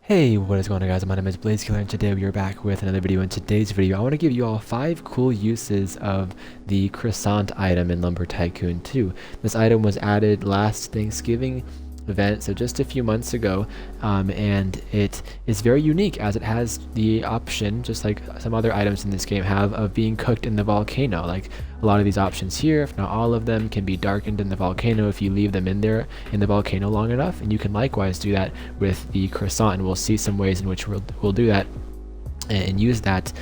Hey, what is going on guys? My name is Blazekiller and today we are back with another video. In today's video, I want to give you all 5 cool uses of the Croissant item in Lumber Tycoon 2. This item was added last Thanksgiving event, so just a few months ago, and it is very unique as it has the option, just like some other items in this game have, of being cooked in the volcano. Like a lot of these options here, if not all of them, can be darkened in the volcano if you leave them in there in the volcano long enough, and you can likewise do that with the Croissant, and we'll see some ways in which we'll do that and use that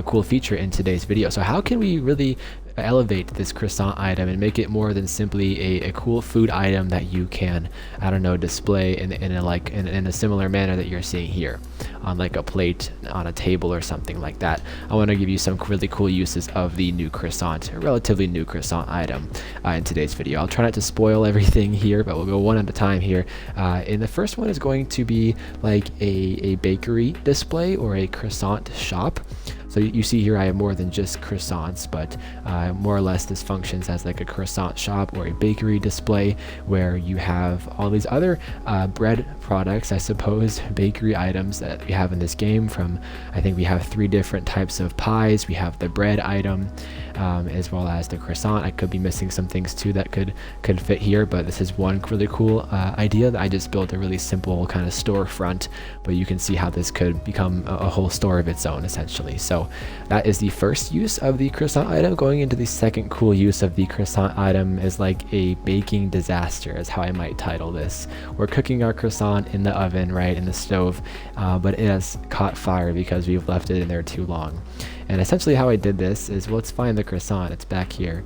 cool feature in today's video. So how can we really elevate this Croissant item and make it more than simply a cool food item that you can, I don't know, display in a similar manner that you're seeing here on like a plate on a table or something like that? I want to give you some really cool uses of the new Croissant, a relatively new Croissant item in today's video. I'll try not to spoil everything here, but we'll go one at a time here. And the first one is going to be like a bakery display or a croissant shop. So you see here I have more than just croissants, but more or less this functions as like a croissant shop or a bakery display where you have all these other bread products, I suppose, bakery items that we have in this game. From, I think we have 3 different types of pies. We have the bread item as well as the croissant. I could be missing some things too that could fit here, but this is one really cool idea that I just built a really simple kind of storefront, but you can see how this could become a whole store of its own essentially. So that is the first use of the croissant item. Going into the second cool use of the croissant item is like a baking disaster, is how I might title this. We're cooking our croissant in the oven, right, in the stove, but it has caught fire because we've left it in there too long. And essentially how I did this is, well, let's find the croissant. It's back here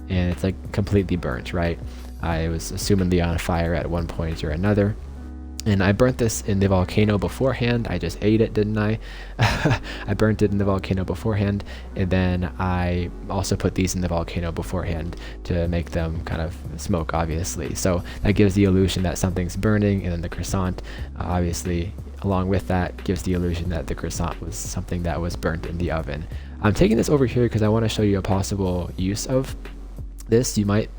and it's like completely burnt, right? I was assumedly on fire at one point or another. And I burnt this in the volcano beforehand. I just ate it, didn't I? I burnt it in the volcano beforehand, and then I also put these in the volcano beforehand to make them kind of smoke, obviously. So that gives the illusion that something's burning, and then the croissant, obviously, along with that, gives the illusion that the croissant was something that was burnt in the oven. I'm taking this over here because I want to show you a possible use of this. You might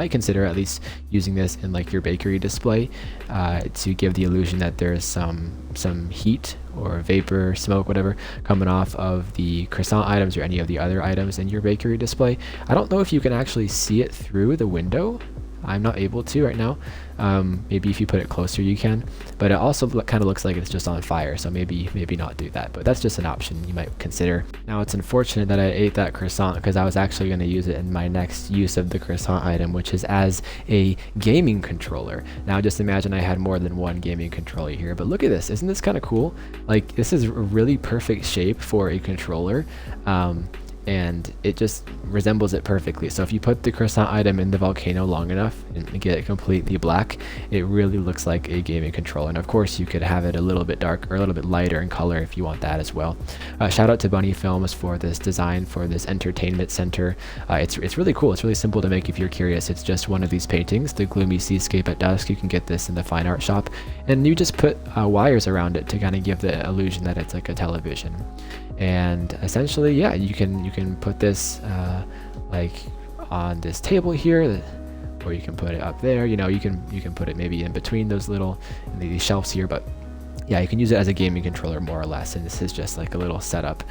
consider at least using this in like your bakery display to give the illusion that there's some heat or vapor, smoke, whatever, coming off of the croissant items or any of the other items in your bakery display. I don't know if you can actually see it through the window. I'm not able to right now. Maybe if you put it closer you can, but it also kind of looks like it's just on fire, so maybe not do that, but that's just an option you might consider. Now it's unfortunate that I ate that croissant because I was actually going to use it in my next use of the croissant item, which is as a gaming controller. Now just imagine I had more than one gaming controller here, but look at this. Isn't this kind of cool? Like, this is a really perfect shape for a controller. And it just resembles it perfectly. So if you put the croissant item in the volcano long enough and get it completely black, it really looks like a gaming controller. And of course you could have it a little bit dark or a little bit lighter in color if you want that as well. Shout out to Bunny Films for this design for this entertainment center. It's really cool. It's really simple to make if you're curious. It's just one of these paintings, the gloomy seascape at dusk. You can get this in the fine art shop, and you just put wires around it to kind of give the illusion that it's like a television. And essentially, yeah, you can put this like on this table here, or you can put it up there. You know, you can put it maybe in between those little these shelves here, but yeah, you can use it as a gaming controller more or less, and this is just like a little setup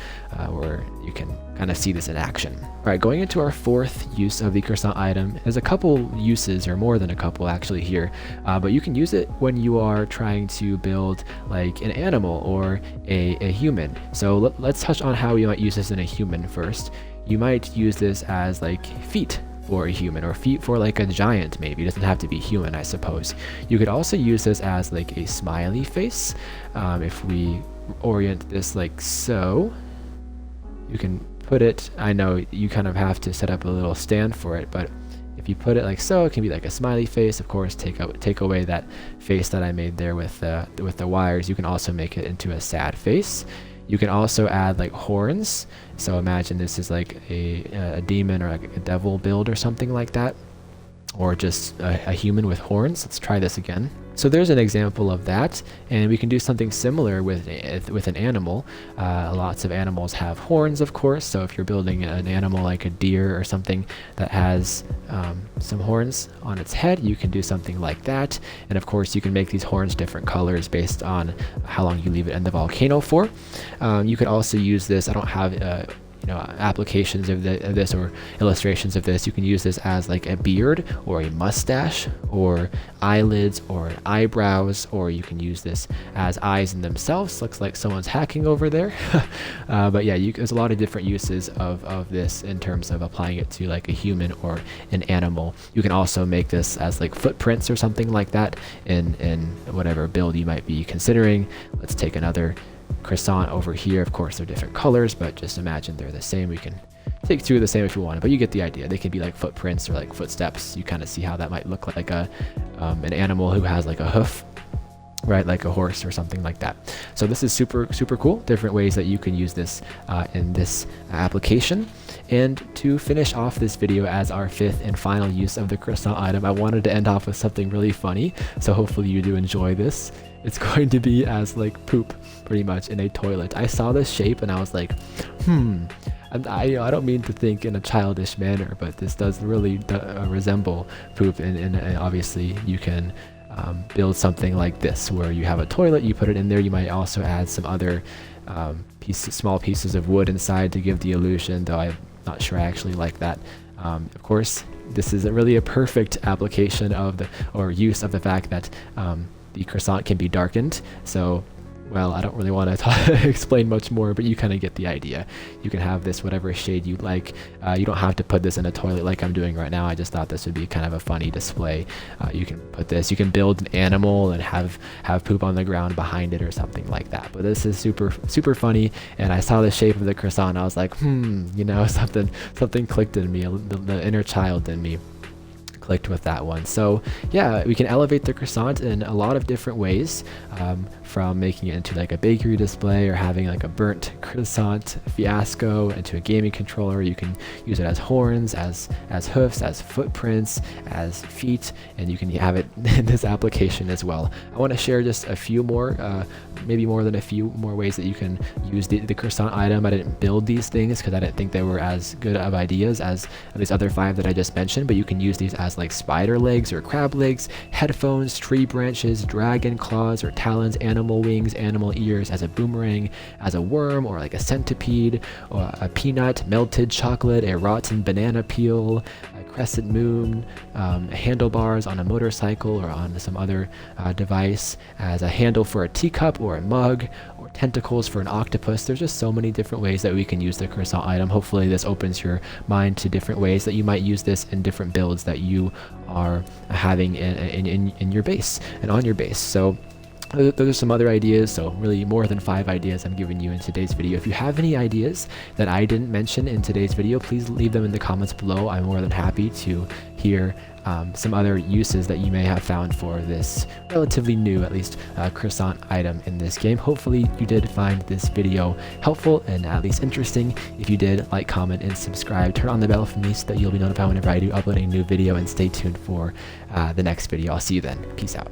where you can kind of see this in action. All right, going into our fourth use of the croissant item. There's a couple uses, or more than a couple actually here, but you can use it when you are trying to build like an animal or a human. So let's touch on how you might use this in a human first. You might use this as like feet for a human, or feet for like a giant. Maybe it doesn't have to be human, I suppose. You could also use this as like a smiley face. If we orient this like so, you can put it, I know you kind of have to set up a little stand for it, but if you put it like so, it can be like a smiley face. Of course, take away that face that I made there with the wires. You can also make it into a sad face. You can also add like horns. So imagine this is like a demon or like a devil build or something like that, or just a human with horns. Let's try this again. So there's an example of that, and we can do something similar with an animal. Lots of animals have horns, of course, so if you're building an animal like a deer or something that has some horns on its head, you can do something like that. And of course you can make these horns different colors based on how long you leave it in the volcano for. You could also use this. I don't have applications of this or illustrations of this. You can use this as like a beard or a mustache or eyelids or eyebrows, or you can use this as eyes in themselves. Looks like someone's hacking over there. But yeah, there's a lot of different uses of this in terms of applying it to like a human or an animal. You can also make this as like footprints or something like that in whatever build you might be considering. Let's take another croissant over here. Of course they're different colors, but just imagine they're the same. We can take two of the same if you want, but you get the idea. They can be like footprints or like footsteps. You kind of see how that might look like an animal who has like a hoof, right, like a horse or something like that. So this is super cool. Different ways that you can use this in this application. And to finish off this video as our fifth and final use of the croissant item, I wanted to end off with something really funny, so hopefully you do enjoy this. It's going to be as like poop, pretty much, in a toilet. I saw this shape and I was like, I don't mean to think in a childish manner, but this does really resemble poop, and obviously you can build something like this where you have a toilet, you put it in there. You might also add some other small pieces of wood inside to give the illusion, though I'm not sure I actually like that. Of course, this is really a perfect application of use of the fact that the croissant can be darkened. So, well, I don't really want to explain much more, but you kind of get the idea. You can have this whatever shade you like. You don't have to put this in a toilet like I'm doing right now. I just thought this would be kind of a funny display. You can put this, you can build an animal and have poop on the ground behind it or something like that. But this is super funny, and I saw the shape of the croissant and I was like, something clicked in me, the inner child in me clicked with that one. So yeah, we can elevate the croissant in a lot of different ways, from making it into like a bakery display or having like a burnt croissant fiasco into a gaming controller. You can use it as horns, as hoofs, as footprints, as feet, and you can have it in this application as well. I want to share just a few more, maybe more than a few more ways that you can use the croissant item. I didn't build these things because I didn't think they were as good of ideas as these other 5 that I just mentioned, but you can use these as like spider legs or crab legs, headphones, tree branches, dragon claws or talons, animal wings, animal ears, as a boomerang, as a worm, or like a centipede, or a peanut, melted chocolate, a rotten banana peel, a crescent moon, handlebars on a motorcycle or on some other device, as a handle for a teacup or a mug, or tentacles for an octopus. There's just so many different ways that we can use the croissant item. Hopefully this opens your mind to different ways that you might use this in different builds that you are having in your base and on your base. So those are some other ideas, so really more than 5 ideas I'm giving you in today's video. If you have any ideas that I didn't mention in today's video, please leave them in the comments below. I'm more than happy to hear some other uses that you may have found for this relatively new, at least, croissant item in this game. Hopefully you did find this video helpful and at least interesting. If you did, like, comment, and subscribe. Turn on the bell for me so that you'll be notified whenever I do upload a new video, and stay tuned for the next video. I'll see you then. Peace out.